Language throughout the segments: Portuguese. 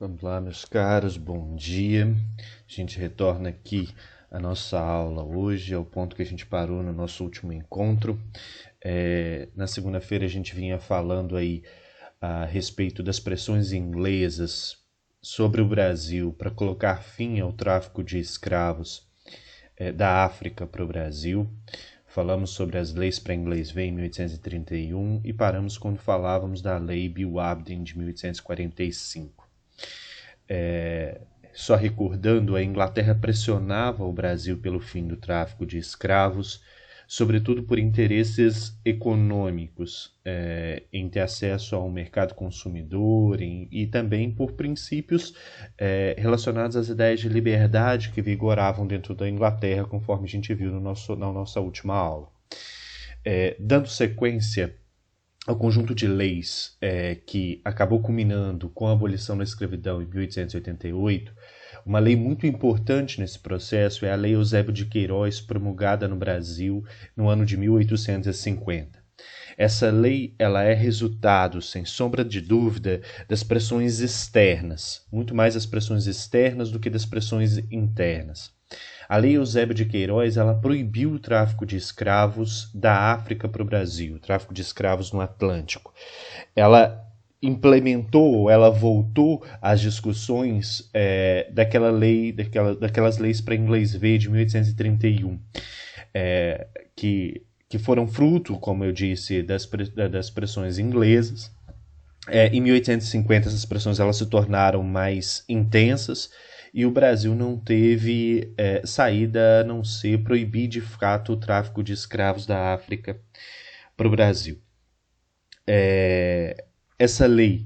Vamos lá, meus caros, bom dia. A gente retorna aqui à nossa aula hoje, ao ponto que a gente parou no nosso último encontro. Na segunda-feira a gente vinha falando aí a respeito das pressões inglesas sobre o Brasil para colocar fim ao tráfico de escravos da África para o Brasil. Falamos sobre as leis para inglês ver em 1831 e paramos quando falávamos da lei Bill Abden de 1845. Só recordando, a Inglaterra pressionava o Brasil pelo fim do tráfico de escravos, sobretudo por interesses econômicos, em ter acesso ao mercado consumidor e também por princípios relacionados às ideias de liberdade que vigoravam dentro da Inglaterra, conforme a gente viu na nossa última aula. Dando sequência ao conjunto de leis que acabou culminando com a abolição da escravidão em 1888, uma lei muito importante nesse processo é a Lei Eusébio de Queiroz, promulgada no Brasil no ano de 1850. Essa lei ela é resultado, sem sombra de dúvida, das pressões externas, muito mais das pressões externas do que das pressões internas. A Lei Eusébio de Queiroz ela proibiu o tráfico de escravos da África para o Brasil, o tráfico de escravos no Atlântico. Ela implementou, ela voltou às discussões daquelas leis para inglês ver de 1831, que foram fruto, como eu disse, das pressões inglesas. Em 1850 essas pressões elas se tornaram mais intensas e o Brasil não teve saída a não ser proibir de fato o tráfico de escravos da África para o Brasil. Essa lei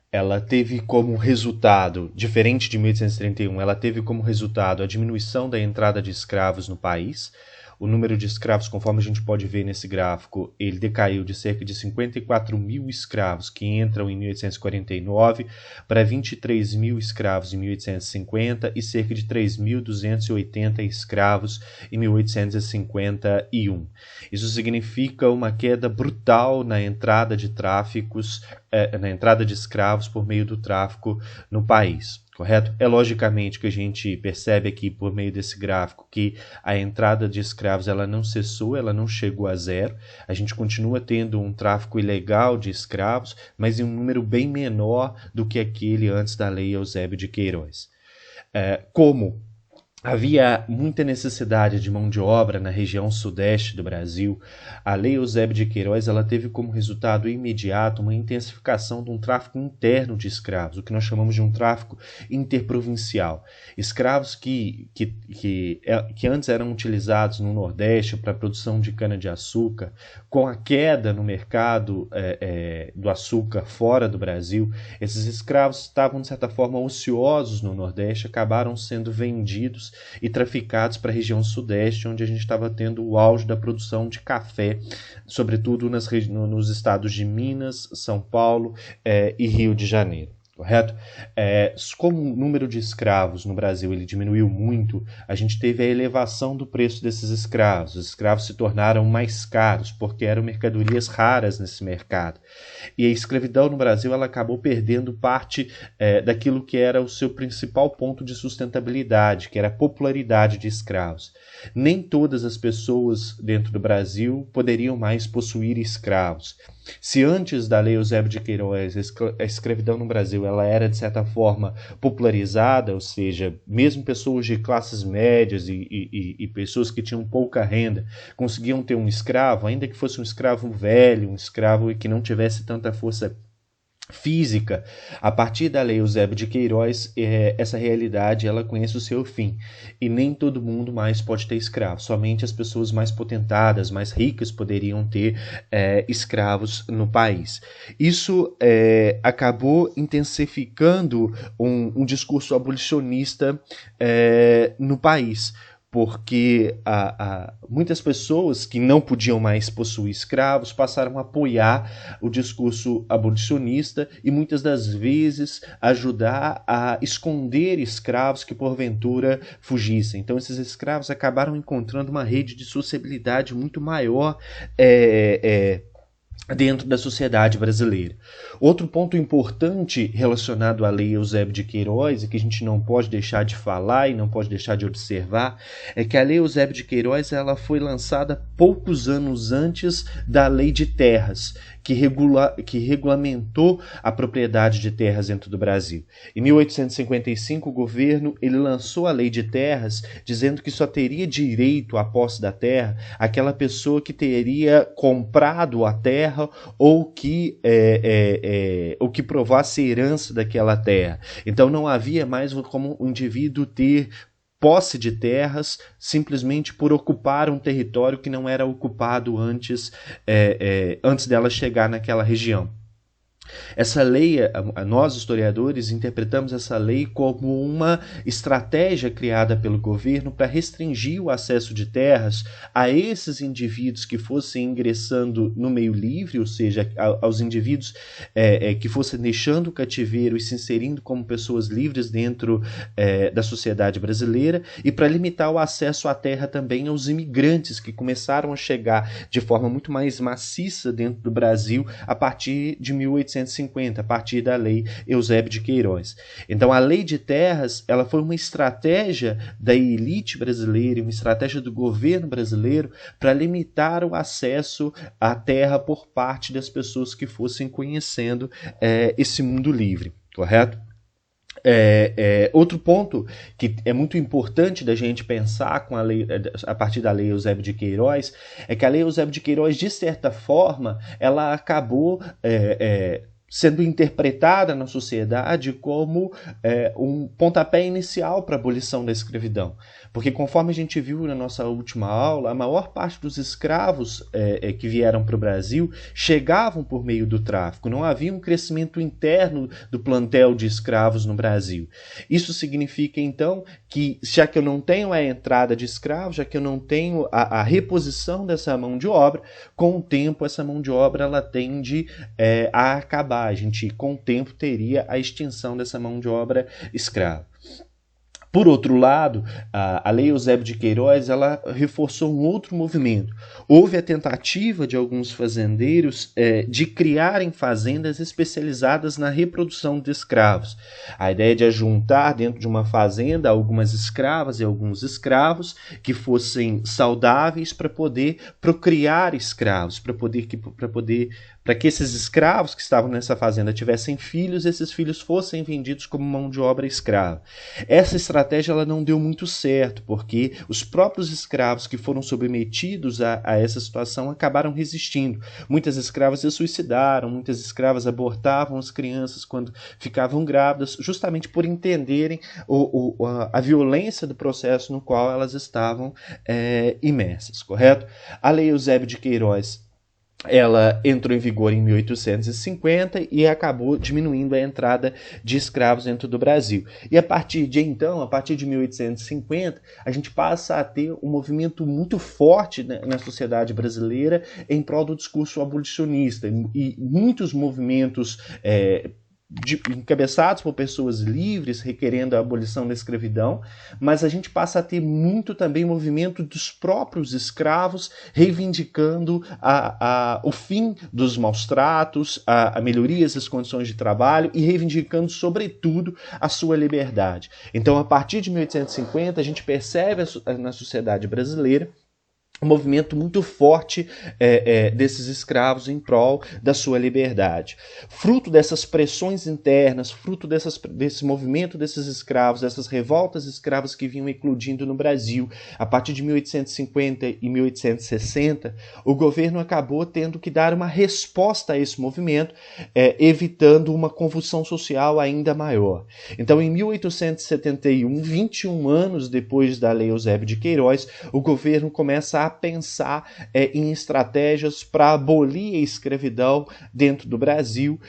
ela teve como resultado, diferente de 1831, ela teve como resultado a diminuição da entrada de escravos no país. O número de escravos, conforme a gente pode ver nesse gráfico, ele decaiu de cerca de 54 mil escravos que entram em 1849 para 23 mil escravos em 1850 e cerca de 3.280 escravos em 1851. Isso significa uma queda brutal na entrada de na entrada de escravos por meio do tráfico no país. Correto? É logicamente que a gente percebe aqui por meio desse gráfico que a entrada de escravos ela não cessou, ela não chegou a zero. A gente continua tendo um tráfico ilegal de escravos, mas em um número bem menor do que aquele antes da Lei Eusébio de Queiroz. Como havia muita necessidade de mão de obra na região sudeste do Brasil, a Lei Eusébio de Queiroz ela teve como resultado imediato uma intensificação de um tráfico interno de escravos, o que nós chamamos de um tráfico interprovincial. Escravos que antes eram utilizados no Nordeste para a produção de cana-de-açúcar, com a queda no mercado do açúcar fora do Brasil, esses escravos estavam, de certa forma, ociosos no Nordeste, acabaram sendo vendidos e traficados para a região sudeste, onde a gente estava tendo o auge da produção de café, sobretudo nos estados de Minas, São Paulo e Rio de Janeiro. Correto? Como o número de escravos no Brasil ele diminuiu muito, a gente teve a elevação do preço desses escravos. Os escravos se tornaram mais caros porque eram mercadorias raras nesse mercado. E a escravidão no Brasil ela acabou perdendo parte daquilo que era o seu principal ponto de sustentabilidade, que era a popularidade de escravos. Nem todas as pessoas dentro do Brasil poderiam mais possuir escravos. Se antes da Lei Eusébio de Queiroz a escravidão no Brasil ela era de certa forma popularizada, ou seja, mesmo pessoas de classes médias e pessoas que tinham pouca renda conseguiam ter um escravo, ainda que fosse um escravo velho, um escravo que não tivesse tanta força física. A partir da Lei Eusébio de Queiroz, essa realidade ela conhece o seu fim e nem todo mundo mais pode ter escravo, somente as pessoas mais potentadas, mais ricas poderiam ter escravos no país. Isso acabou intensificando um discurso abolicionista no país, porque muitas pessoas que não podiam mais possuir escravos passaram a apoiar o discurso abolicionista e muitas das vezes ajudar a esconder escravos que porventura fugissem. Então esses escravos acabaram encontrando uma rede de sociabilidade muito maior dentro da sociedade brasileira. Outro ponto importante relacionado à Lei Eusébio de Queiroz, e que a gente não pode deixar de falar e não pode deixar de observar, é que a Lei Eusébio de Queiroz ela foi lançada poucos anos antes da Lei de Terras, que regulamentou a propriedade de terras dentro do Brasil. Em 1855, o governo ele lançou a Lei de Terras, dizendo que só teria direito à posse da terra aquela pessoa que teria comprado a terra ou que provasse herança daquela terra. Então não havia mais como o indivíduo ter posse de terras simplesmente por ocupar um território que não era ocupado antes dela chegar naquela região. Essa lei, nós historiadores interpretamos essa lei como uma estratégia criada pelo governo para restringir o acesso de terras a esses indivíduos que fossem ingressando no meio livre, ou seja, aos indivíduos que fossem deixando o cativeiro e se inserindo como pessoas livres dentro da sociedade brasileira, e para limitar o acesso à terra também aos imigrantes que começaram a chegar de forma muito mais maciça dentro do Brasil a partir de 1850, a partir da Lei Eusébio de Queiroz. Então, a Lei de Terras ela foi uma estratégia da elite brasileira, uma estratégia do governo brasileiro para limitar o acesso à terra por parte das pessoas que fossem conhecendo esse mundo livre, correto? Outro ponto que é muito importante da gente pensar com a partir da Lei Eusébio de Queiroz é que a Lei Eusébio de Queiroz, de certa forma, ela acabou sendo interpretada na sociedade como um pontapé inicial para a abolição da escravidão. Porque, conforme a gente viu na nossa última aula, a maior parte dos escravos que vieram para o Brasil chegavam por meio do tráfico. Não havia um crescimento interno do plantel de escravos no Brasil. Isso significa, então, que já que eu não tenho a entrada de escravos, já que eu não tenho a reposição dessa mão de obra, com o tempo essa mão de obra ela tende a acabar. A gente, com o tempo, teria a extinção dessa mão de obra escrava. Por outro lado, a Lei Eusébio de Queiroz ela reforçou um outro movimento. Houve a tentativa de alguns fazendeiros de criarem fazendas especializadas na reprodução de escravos. A ideia de ajuntar dentro de uma fazenda algumas escravas e alguns escravos que fossem saudáveis para poder procriar escravos, para que esses escravos que estavam nessa fazenda tivessem filhos, esses filhos fossem vendidos como mão de obra escrava. Essa estratégia ela não deu muito certo, porque os próprios escravos que foram submetidos a essa situação acabaram resistindo. Muitas escravas se suicidaram, muitas escravas abortavam as crianças quando ficavam grávidas, justamente por entenderem a violência do processo no qual elas estavam imersas, correto? A Lei Eusébio de Queiroz ela entrou em vigor em 1850 e acabou diminuindo a entrada de escravos dentro do Brasil. E a partir de 1850, a gente passa a ter um movimento muito forte na sociedade brasileira em prol do discurso abolicionista. E muitos movimentos encabeçados por pessoas livres requerendo a abolição da escravidão, mas a gente passa a ter muito também movimento dos próprios escravos reivindicando o fim dos maus tratos, a melhorias das condições de trabalho e reivindicando, sobretudo, a sua liberdade. Então, a partir de 1850, a gente percebe na sociedade brasileira um movimento muito forte desses escravos em prol da sua liberdade. Fruto dessas pressões internas, fruto desse movimento desses escravos, dessas revoltas escravas que vinham eclodindo no Brasil, a partir de 1850 e 1860, o governo acabou tendo que dar uma resposta a esse movimento, evitando uma convulsão social ainda maior. Então, em 1871, 21 anos depois da Lei Eusébio de Queiroz, o governo começa a pensar em estratégias para abolir a escravidão dentro do Brasil,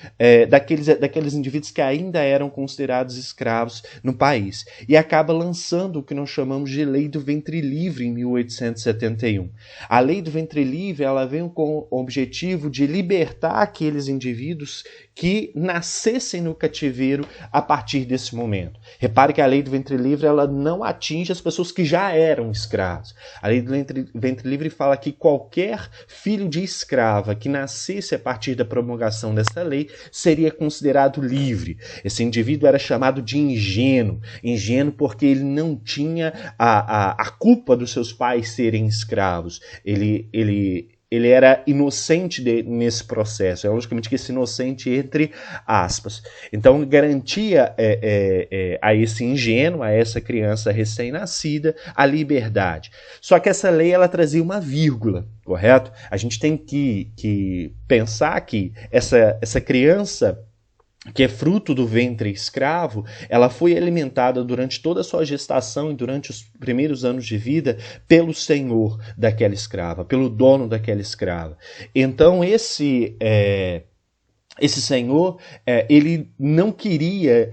daqueles indivíduos que ainda eram considerados escravos no país. E acaba lançando o que nós chamamos de Lei do Ventre Livre em 1871. A Lei do Ventre Livre ela vem com o objetivo de libertar aqueles indivíduos que nascessem no cativeiro a partir desse momento. Repare que a Lei do Ventre Livre ela não atinge as pessoas que já eram escravos. A Lei do ventre livre fala que qualquer filho de escrava que nascesse a partir da promulgação dessa lei seria considerado livre. Esse indivíduo era chamado de ingênuo porque ele não tinha a culpa dos seus pais serem escravos. Ele era inocente nesse processo. É logicamente que esse inocente entre aspas. Então garantia a esse ingênuo, a essa criança recém-nascida, a liberdade. Só que essa lei ela trazia uma vírgula, correto? A gente tem que pensar que essa criança que é fruto do ventre escravo, ela foi alimentada durante toda a sua gestação e durante os primeiros anos de vida pelo senhor daquela escrava, pelo dono daquela escrava. Então esse senhor, ele não queria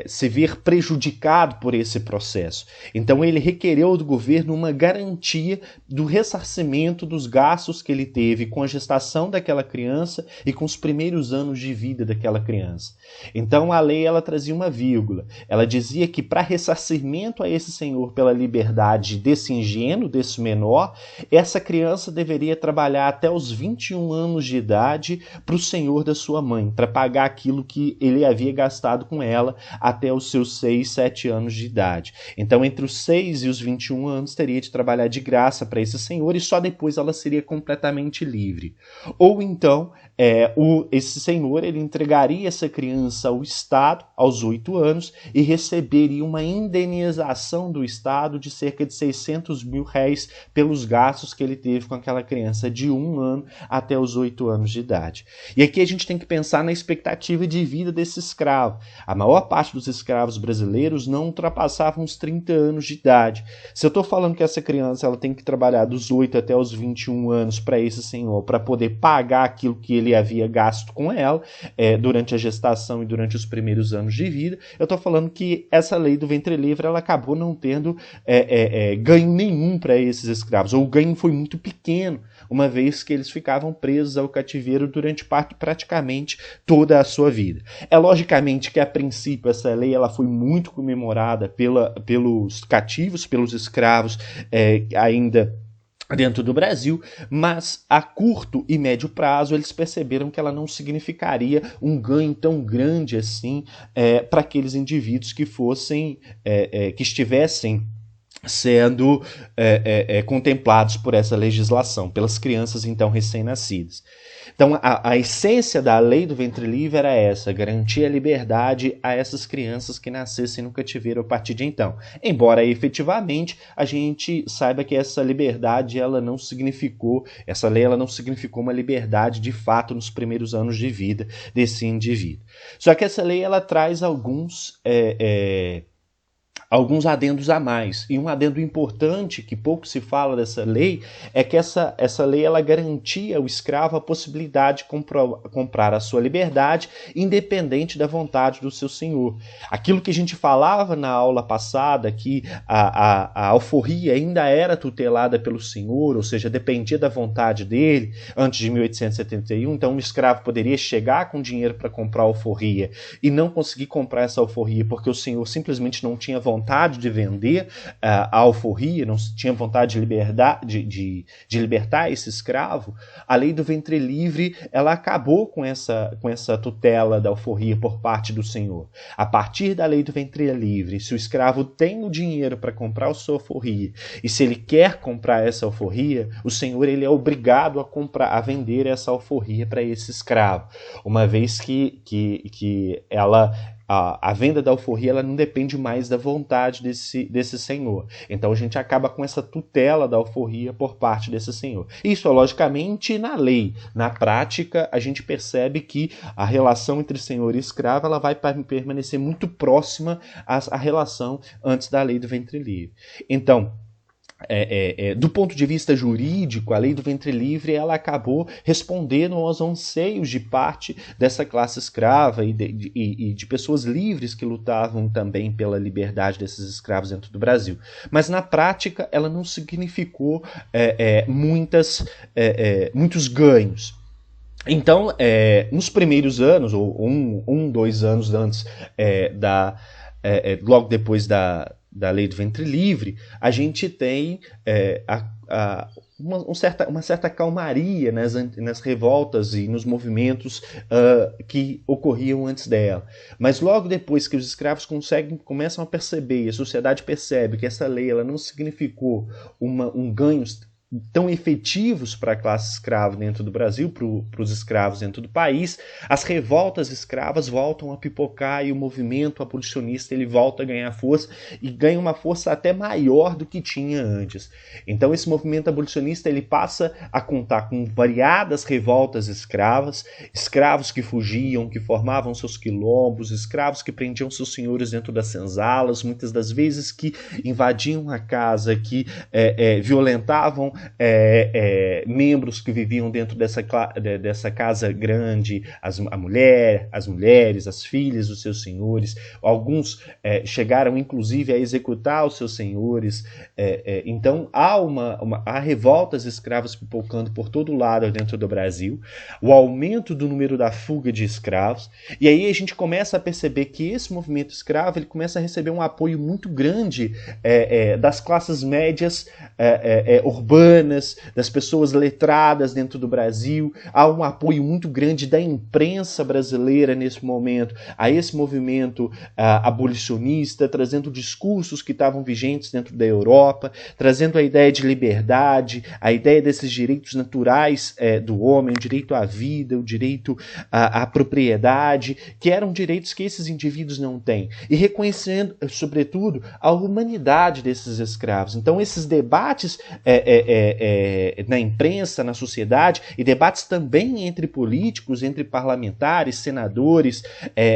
se ver prejudicado por esse processo. Então ele requereu do governo uma garantia do ressarcimento dos gastos que ele teve com a gestação daquela criança e com os primeiros anos de vida daquela criança. Então a lei ela trazia uma vírgula. Ela dizia que para ressarcimento a esse senhor pela liberdade desse ingênuo, desse menor, essa criança deveria trabalhar até os 21 anos de idade para o senhor da sua mãe, para pagar aquilo que ele havia gastado com ela até os seus 6, 7 anos de idade. Então, entre os 6 e os 21 anos, teria de trabalhar de graça para esse senhor e só depois ela seria completamente livre. Ou então, esse senhor ele entregaria essa criança ao Estado aos 8 anos e receberia uma indenização do Estado de cerca de 600 mil réis pelos gastos que ele teve com aquela criança de 1 ano até os 8 anos de idade. E aqui a gente tem que pensar na expectativa de vida desse escravo. A maior parte dos escravos brasileiros não ultrapassavam os 30 anos de idade. Se eu estou falando que essa criança ela tem que trabalhar dos 8 até os 21 anos para esse senhor, para poder pagar aquilo que ele havia gasto com ela durante a gestação e durante os primeiros anos de vida, eu estou falando que essa lei do ventre livre ela acabou não tendo ganho nenhum para esses escravos, ou o ganho foi muito pequeno, uma vez que eles ficavam presos ao cativeiro durante praticamente toda a sua vida. É logicamente que a princípio essa lei ela foi muito comemorada pelos cativos, pelos escravos ainda dentro do Brasil, mas a curto e médio prazo eles perceberam que ela não significaria um ganho tão grande assim para aqueles indivíduos que estivessem sendo contemplados por essa legislação, pelas crianças então recém-nascidas. Então a essência da lei do ventre livre era essa, garantir a liberdade a essas crianças que nascessem no cativeiro a partir de então. Embora efetivamente a gente saiba que essa liberdade essa lei ela não significou uma liberdade de fato nos primeiros anos de vida desse indivíduo. Só que essa lei ela traz alguns adendos a mais. E um adendo importante, que pouco se fala dessa lei, é que essa lei ela garantia ao escravo a possibilidade de comprar a sua liberdade independente da vontade do seu senhor. Aquilo que a gente falava na aula passada, que a alforria ainda era tutelada pelo senhor, ou seja, dependia da vontade dele, antes de 1871, então um escravo poderia chegar com dinheiro para comprar a alforria e não conseguir comprar essa alforria porque o senhor simplesmente não tinha vontade de vender a alforria, não tinha vontade de libertar esse escravo. A lei do ventre livre ela acabou com essa tutela da alforria por parte do senhor. A partir da lei do ventre livre, se o escravo tem o dinheiro para comprar a sua alforria e se ele quer comprar essa alforria, o senhor ele é obrigado a vender essa alforria para esse escravo, uma vez que a venda da alforria ela não depende mais da vontade desse senhor. Então a gente acaba com essa tutela da alforria por parte desse senhor. Isso, logicamente, na lei. Na prática, a gente percebe que a relação entre senhor e escravo ela vai permanecer muito próxima à relação antes da lei do ventre livre. Então, do ponto de vista jurídico, a lei do ventre livre ela acabou respondendo aos anseios de parte dessa classe escrava e de pessoas livres que lutavam também pela liberdade desses escravos dentro do Brasil. Mas na prática ela não significou muitos ganhos. Então, nos primeiros anos, ou 2 anos antes, logo depois da da lei do ventre livre, a gente tem uma certa calmaria nas revoltas e nos movimentos que ocorriam antes dela. Mas logo depois que os escravos começam a perceber, e a sociedade percebe que essa lei ela não significou um ganho tão efetivos para a classe escrava dentro do Brasil, para os escravos dentro do país, as revoltas escravas voltam a pipocar e o movimento abolicionista ele volta a ganhar força e ganha uma força até maior do que tinha antes. Então esse movimento abolicionista ele passa a contar com variadas revoltas escravas, escravos que fugiam, que formavam seus quilombos, escravos que prendiam seus senhores dentro das senzalas, muitas das vezes que invadiam a casa, que violentavam membros que viviam dentro dessa casa grande, as mulheres, as filhas dos seus senhores. Alguns chegaram inclusive a executar os seus senhores. Então há revoltas escravas pipocando por todo lado dentro do Brasil, o aumento do número da fuga de escravos, e aí a gente começa a perceber que esse movimento escravo ele começa a receber um apoio muito grande das classes médias urbanas, das pessoas letradas dentro do Brasil. Há um apoio muito grande da imprensa brasileira nesse momento a esse movimento abolicionista, trazendo discursos que estavam vigentes dentro da Europa, trazendo a ideia de liberdade, a ideia desses direitos naturais do homem, o direito à vida, o direito à propriedade, que eram direitos que esses indivíduos não têm, e reconhecendo, sobretudo, a humanidade desses escravos. Então, esses debates na imprensa, na sociedade, e debates também entre políticos, entre parlamentares, senadores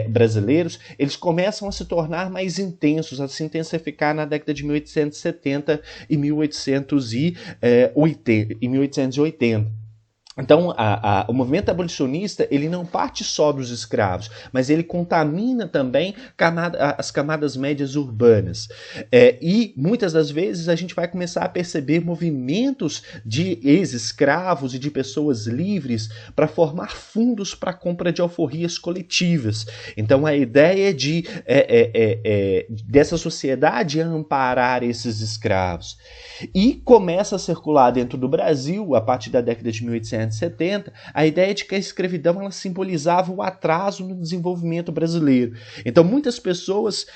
brasileiros, eles começam a se tornar mais intensos, a se intensificar na década de 1870 e 1880. Então, o movimento abolicionista ele não parte só dos escravos, mas ele contamina também as camadas médias urbanas. E muitas das vezes a gente vai começar a perceber movimentos de ex-escravos e de pessoas livres para formar fundos para a compra de alforrias coletivas. Então, a ideia dessa sociedade amparar esses escravos. E começa a circular dentro do Brasil, a partir da década de 1870, a ideia de que a escravidão ela simbolizava o atraso no desenvolvimento brasileiro. Então muitas pessoas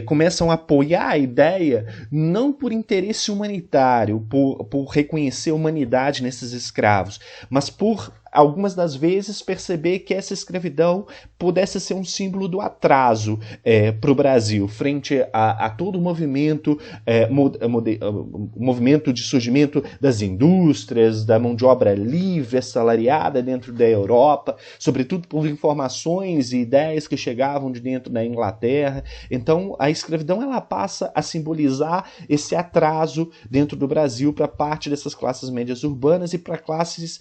começam a apoiar a ideia não por interesse humanitário, por reconhecer a humanidade nesses escravos, mas por algumas das vezes perceber que essa escravidão pudesse ser um símbolo do atraso para o Brasil, frente a todo o movimento, movimento de surgimento das indústrias, da mão de obra livre, assalariada dentro da Europa, sobretudo por informações e ideias que chegavam de dentro da Inglaterra. Então a escravidão ela passa a simbolizar esse atraso dentro do Brasil para parte dessas classes médias urbanas e para classes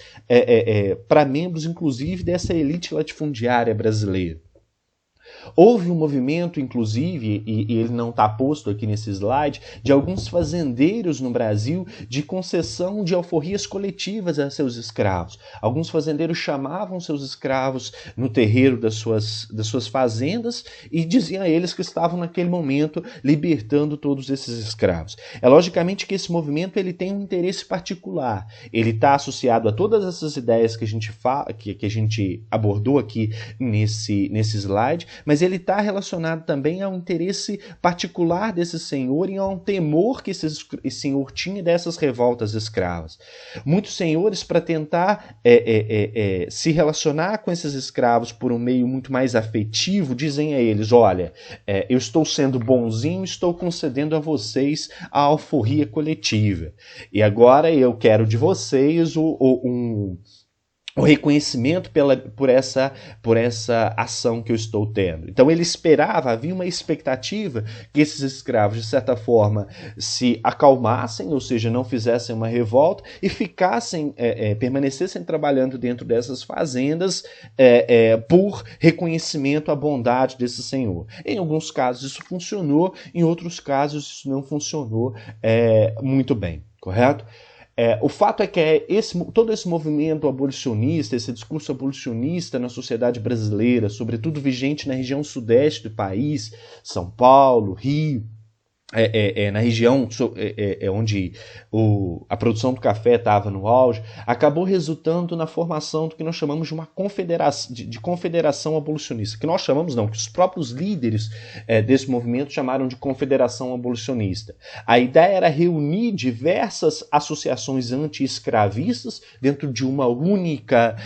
para membros, inclusive, dessa elite latifundiária brasileira. Houve um movimento, inclusive, e ele não está posto aqui nesse slide, de alguns fazendeiros no Brasil de concessão de alforrias coletivas a seus escravos. Alguns fazendeiros chamavam seus escravos no terreiro das suas fazendas e diziam a eles que estavam naquele momento libertando todos esses escravos. É logicamente que esse movimento ele tem um interesse particular. Ele está associado a todas essas ideias que a gente abordou aqui nesse slide, mas ele está relacionado também a um interesse particular desse senhor e a um temor que esse senhor tinha dessas revoltas escravas. Muitos senhores, para tentar se relacionar com esses escravos por um meio muito mais afetivo, dizem a eles, olha, eu estou sendo bonzinho, estou concedendo a vocês a alforria coletiva. E agora eu quero de vocês o reconhecimento por essa ação que eu estou tendo. Então ele esperava, havia uma expectativa que esses escravos, de certa forma, se acalmassem, ou seja, não fizessem uma revolta e permanecessem trabalhando dentro dessas fazendas por reconhecimento à bondade desse senhor. Em alguns casos isso funcionou, em outros casos isso não funcionou muito bem, correto? O fato é que todo esse movimento abolicionista, esse discurso abolicionista na sociedade brasileira, sobretudo vigente na região sudeste do país, São Paulo, Rio, na região onde a produção do café estava no auge, acabou resultando na formação do que nós chamamos de uma confederação, de confederação abolicionista, que nós chamamos não, que os próprios líderes desse movimento chamaram de confederação abolicionista. A ideia era reunir diversas associações anti-escravistas dentro de uma única,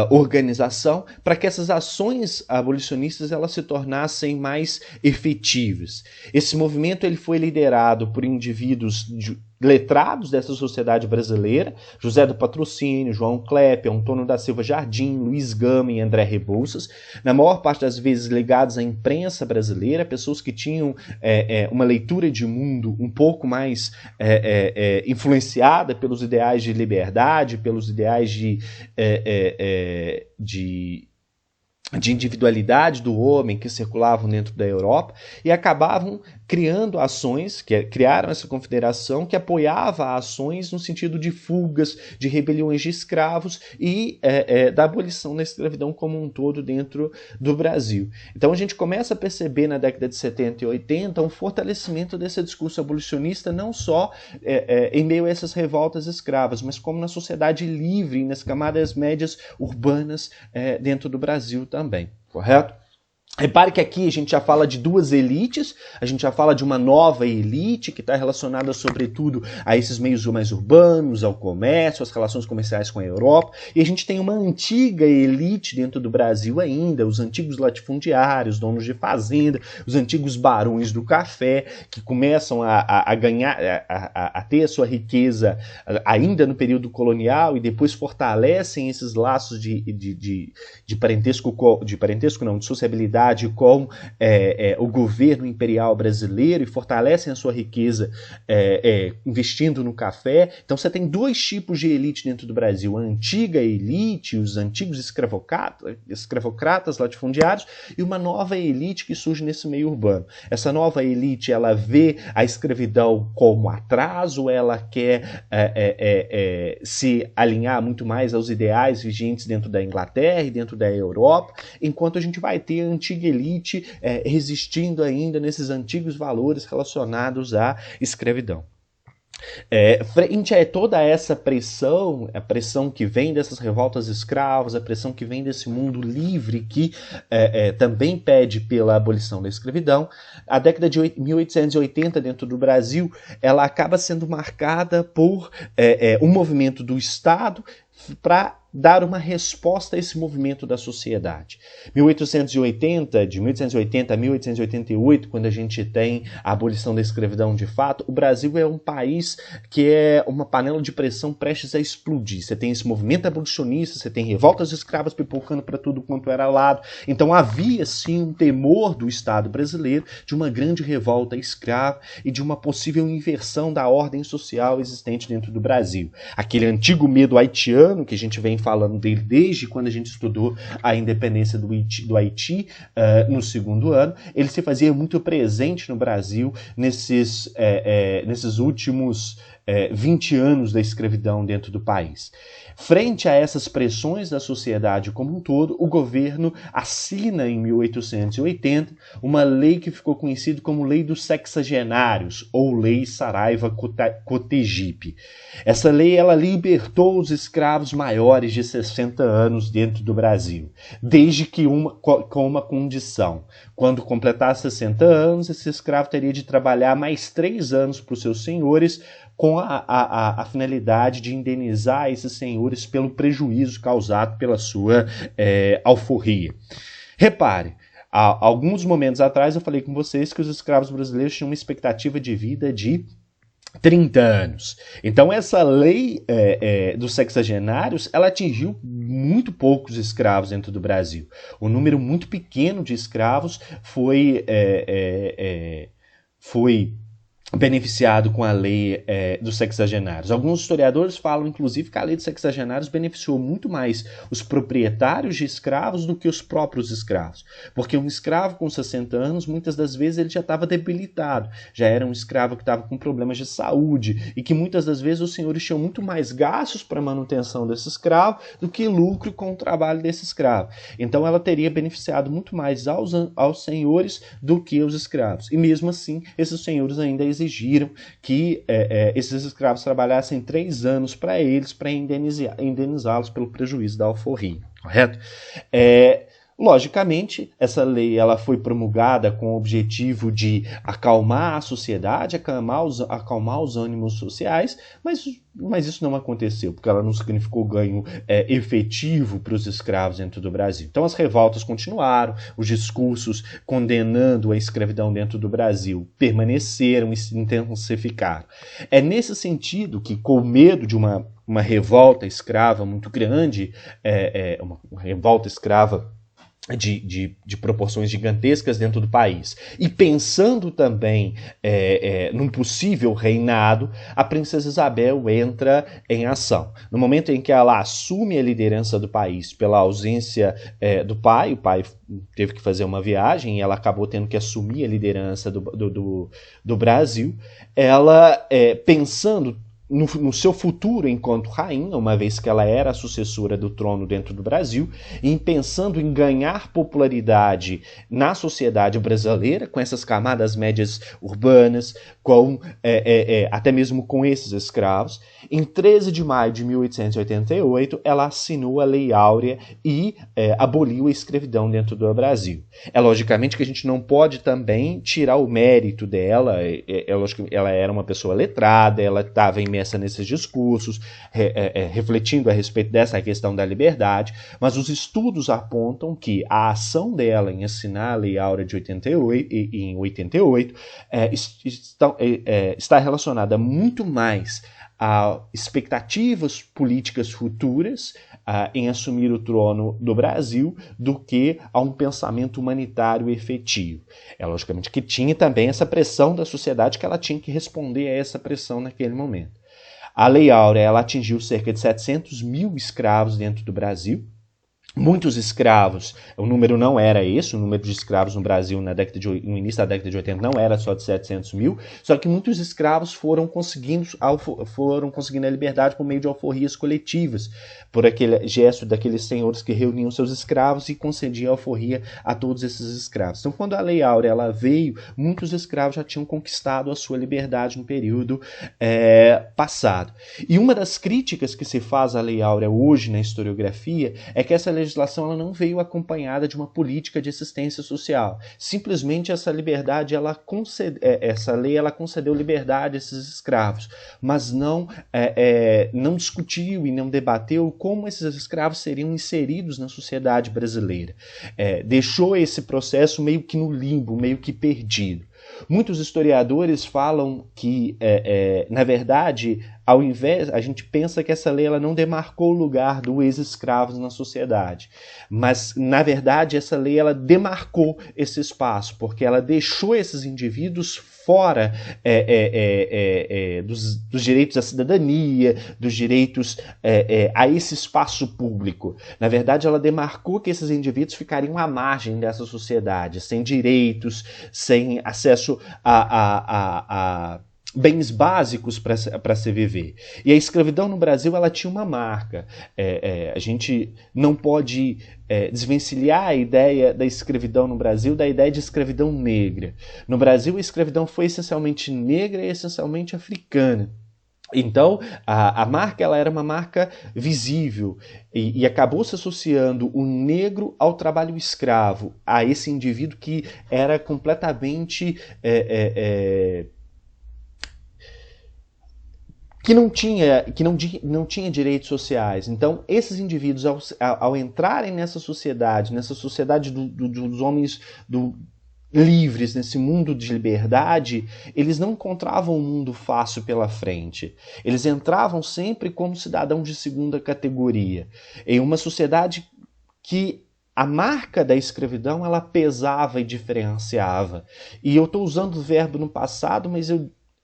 organização, para que essas ações abolicionistas elas se tornassem mais efetivas. Esse movimento ele foi liderado por indivíduos letrados dessa sociedade brasileira, José do Patrocínio, João Klepe, Antônio da Silva Jardim, Luiz Gama e André Rebouças, na maior parte das vezes ligados à imprensa brasileira, pessoas que tinham uma leitura de mundo um pouco mais influenciada pelos ideais de liberdade, pelos ideais de individualidade do homem que circulavam dentro da Europa e acabavam criando ações, criaram essa confederação que apoiava ações no sentido de fugas, de rebeliões de escravos e da abolição da escravidão como um todo dentro do Brasil. Então a gente começa a perceber na década de 70 e 80 um fortalecimento desse discurso abolicionista não só em meio a essas revoltas escravas, mas como na sociedade livre, nas camadas médias urbanas dentro do Brasil também, correto? Repare que aqui a gente já fala de duas elites, a gente já fala de uma nova elite que está relacionada sobretudo a esses meios mais urbanos, ao comércio, às relações comerciais com a Europa, e a gente tem uma antiga elite dentro do Brasil ainda, os antigos latifundiários, donos de fazenda, os antigos barões do café, que começam a ganhar, a ter a sua riqueza ainda no período colonial e depois fortalecem esses laços de parentesco, de sociabilidade com o governo imperial brasileiro e fortalecem a sua riqueza investindo no café. Então você tem dois tipos de elite dentro do Brasil, a antiga elite, os antigos escravocratas latifundiários e uma nova elite que surge nesse meio urbano. Essa nova elite ela vê a escravidão como atraso, ela quer se alinhar muito mais aos ideais vigentes dentro da Inglaterra e dentro da Europa, enquanto a gente vai ter a antiga elite resistindo ainda nesses antigos valores relacionados à escravidão. Frente a toda essa pressão, a pressão que vem dessas revoltas escravas, a pressão que vem desse mundo livre que também pede pela abolição da escravidão, a década de 1880 dentro do Brasil, ela acaba sendo marcada por um movimento do Estado para dar uma resposta a esse movimento da sociedade. De 1880 a 1888, quando a gente tem a abolição da escravidão de fato, o Brasil é um país que é uma panela de pressão prestes a explodir. Você tem esse movimento abolicionista, você tem revoltas escravas pipocando para tudo quanto era lado. Então havia sim um temor do Estado brasileiro de uma grande revolta escrava e de uma possível inversão da ordem social existente dentro do Brasil. Aquele antigo medo haitiano que a gente vem falando dele desde quando a gente estudou a independência do Haiti no segundo ano, ele se fazia muito presente no Brasil nesses últimos 20 anos da escravidão dentro do país. Frente a essas pressões da sociedade como um todo, o governo assina em 1880 uma lei que ficou conhecida como Lei dos Sexagenários, ou Lei Saraiva-Cotegipe. Essa lei ela libertou os escravos maiores de 60 anos dentro do Brasil, desde que com uma condição. Quando completar 60 anos, esse escravo teria de trabalhar mais 3 anos para os seus senhores, com a finalidade de indenizar esses senhores pelo prejuízo causado pela sua alforria. Repare, há alguns momentos atrás eu falei com vocês que os escravos brasileiros tinham uma expectativa de vida de 30 anos. Então essa lei dos sexagenários, ela atingiu muito poucos escravos dentro do Brasil. Um número muito pequeno de escravos foi beneficiado com a lei dos sexagenários. Alguns historiadores falam, inclusive, que a lei dos sexagenários beneficiou muito mais os proprietários de escravos do que os próprios escravos. Porque um escravo com 60 anos, muitas das vezes, ele já estava debilitado. Já era um escravo que estava com problemas de saúde e que muitas das vezes os senhores tinham muito mais gastos para a manutenção desse escravo do que lucro com o trabalho desse escravo. Então ela teria beneficiado muito mais aos senhores do que aos escravos. E mesmo assim, esses senhores ainda exigiram que esses escravos trabalhassem 3 anos para eles, para indenizá-los pelo prejuízo da alforria, correto? Logicamente, essa lei ela foi promulgada com o objetivo de acalmar a sociedade, acalmar os ânimos sociais, mas isso não aconteceu, porque ela não significou ganho efetivo para os escravos dentro do Brasil. Então as revoltas continuaram, os discursos condenando a escravidão dentro do Brasil permaneceram e se intensificaram. É nesse sentido que, com medo de uma revolta escrava muito grande, uma revolta escrava de proporções gigantescas dentro do país. E pensando também num possível reinado, a princesa Isabel entra em ação. No momento em que ela assume a liderança do país pela ausência do pai, o pai teve que fazer uma viagem e ela acabou tendo que assumir a liderança do Brasil, ela, pensando no seu futuro enquanto rainha, uma vez que ela era a sucessora do trono dentro do Brasil, e pensando em ganhar popularidade na sociedade brasileira, com essas camadas médias urbanas, até mesmo com esses escravos, em 13 de maio de 1888, ela assinou a Lei Áurea e aboliu a escravidão dentro do Brasil. Logicamente que a gente não pode também tirar o mérito dela, ela era uma pessoa letrada, ela estava imersa nesses discursos, refletindo a respeito dessa questão da liberdade, mas os estudos apontam que a ação dela em assinar a Lei Áurea de 88 está relacionada muito mais a expectativas políticas futuras em assumir o trono do Brasil do que a um pensamento humanitário efetivo. Logicamente que tinha também essa pressão da sociedade, que ela tinha que responder a essa pressão naquele momento. A Lei Áurea ela atingiu cerca de 700 mil escravos dentro do Brasil. Muitos escravos, o número não era esse, o número de escravos no Brasil no início da década de 80 não era só de 700 mil, só que muitos escravos foram conseguindo a liberdade por meio de alforrias coletivas, por aquele gesto daqueles senhores que reuniam seus escravos e concediam alforria a todos esses escravos. Então, quando a Lei Áurea ela veio, muitos escravos já tinham conquistado a sua liberdade no período passado. E uma das críticas que se faz à Lei Áurea hoje na historiografia é que essa legislação ela não veio acompanhada de uma política de assistência social. Simplesmente essa liberdade, essa lei ela concedeu liberdade a esses escravos, mas não discutiu e não debateu como esses escravos seriam inseridos na sociedade brasileira. Deixou esse processo meio que no limbo, meio que perdido. Muitos historiadores falam que, na verdade, ao invés, a gente pensa que essa lei ela não demarcou o lugar dos ex-escravos na sociedade, mas, na verdade, essa lei ela demarcou esse espaço, porque ela deixou esses indivíduos fora dos direitos à cidadania, dos direitos a esse espaço público. Na verdade, ela demarcou que esses indivíduos ficariam à margem dessa sociedade, sem direitos, sem acesso a bens básicos para se viver. E a escravidão no Brasil ela tinha uma marca. A gente não pode desvencilhar a ideia da escravidão no Brasil da ideia de escravidão negra. No Brasil, a escravidão foi essencialmente negra e essencialmente africana. Então, a marca ela era uma marca visível e acabou se associando o negro ao trabalho escravo, a esse indivíduo que era completamente que não tinha direitos sociais. Então, esses indivíduos, ao entrarem nessa sociedade dos homens livres, nesse mundo de liberdade, eles não encontravam um mundo fácil pela frente. Eles entravam sempre como cidadãos de segunda categoria, em uma sociedade que a marca da escravidão ela pesava e diferenciava. E eu estou usando o verbo no passado, mas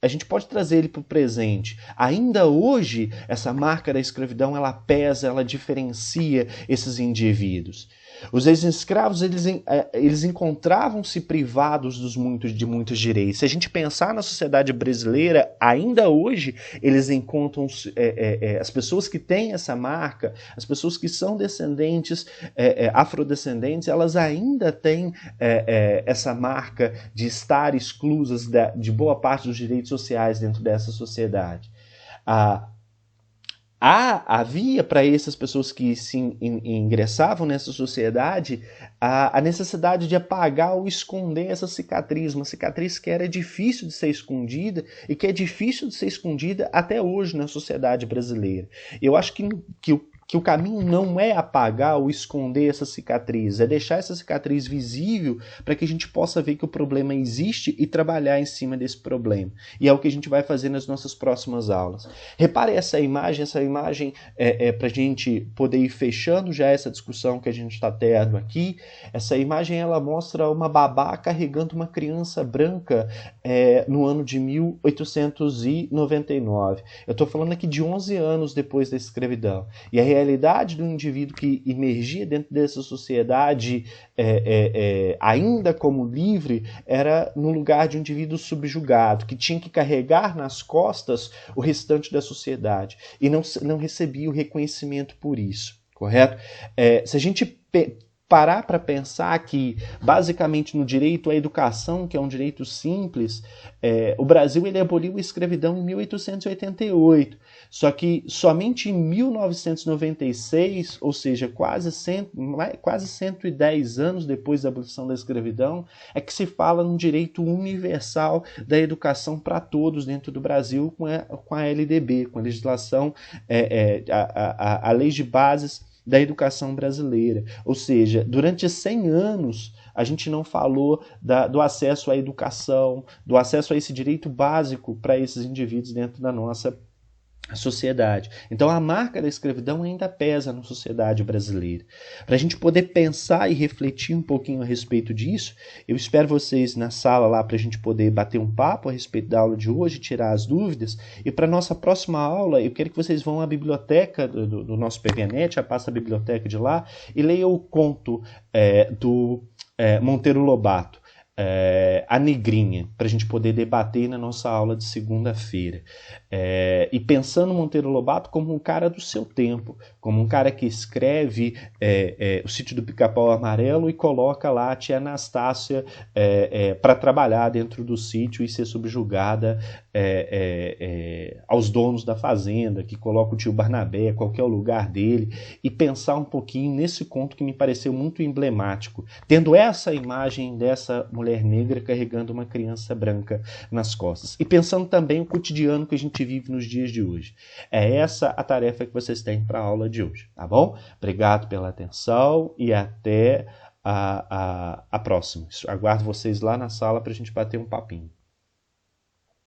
a gente pode trazer ele para o presente. Ainda hoje, essa marca da escravidão, ela pesa, ela diferencia esses indivíduos. Os ex-escravos, eles encontravam-se privados de muitos direitos. Se a gente pensar na sociedade brasileira, ainda hoje, eles encontram as pessoas que têm essa marca, as pessoas que são descendentes, afrodescendentes, elas ainda têm essa marca de estar exclusas de boa parte dos direitos sociais dentro dessa sociedade. Havia para essas pessoas que se ingressavam nessa sociedade a necessidade de apagar ou esconder essa cicatriz, uma cicatriz que era difícil de ser escondida e que é difícil de ser escondida até hoje na sociedade brasileira. Eu acho que o caminho não é apagar ou esconder essa cicatriz, é deixar essa cicatriz visível para que a gente possa ver que o problema existe e trabalhar em cima desse problema. E é o que a gente vai fazer nas nossas próximas aulas. Repare essa imagem para a gente poder ir fechando já essa discussão que a gente está tendo aqui. Essa imagem ela mostra uma babá carregando uma criança branca no ano de 1899. Eu estou falando aqui de 11 anos depois da escravidão. E a realidade do indivíduo que emergia dentro dessa sociedade, ainda como livre, era no lugar de um indivíduo subjugado, que tinha que carregar nas costas o restante da sociedade e não recebia o reconhecimento por isso, correto? Se a gente parar para pensar que, basicamente, no direito à educação, que é um direito simples, o Brasil ele aboliu a escravidão em 1888. Só que somente em 1996, ou seja, quase 110 anos depois da abolição da escravidão, é que se fala num direito universal da educação para todos dentro do Brasil com a LDB, com a legislação, a lei de bases da educação brasileira. Ou seja, durante 100 anos, a gente não falou do acesso à educação, do acesso a esse direito básico para esses indivíduos dentro da nossa sociedade. Então a marca da escravidão ainda pesa na sociedade brasileira. Para a gente poder pensar e refletir um pouquinho a respeito disso, eu espero vocês na sala lá para a gente poder bater um papo a respeito da aula de hoje, tirar as dúvidas. E para a nossa próxima aula, eu quero que vocês vão à biblioteca do nosso PVNet, a pasta biblioteca de lá, e leiam o conto do Monteiro Lobato. A Negrinha, para a gente poder debater na nossa aula de segunda-feira. E pensando Monteiro Lobato como um cara do seu tempo, como um cara que escreve o Sítio do Pica-Pau Amarelo e coloca lá a tia Anastácia para trabalhar dentro do sítio e ser subjugada aos donos da fazenda, que coloca o tio Barnabé, qual que é o lugar dele, e pensar um pouquinho nesse conto que me pareceu muito emblemático, tendo essa imagem dessa mulher negra carregando uma criança branca nas costas. E pensando também o cotidiano que a gente vive nos dias de hoje. É essa a tarefa que vocês têm para a aula de hoje, tá bom? Obrigado pela atenção e até a próxima. Aguardo vocês lá na sala para a gente bater um papinho.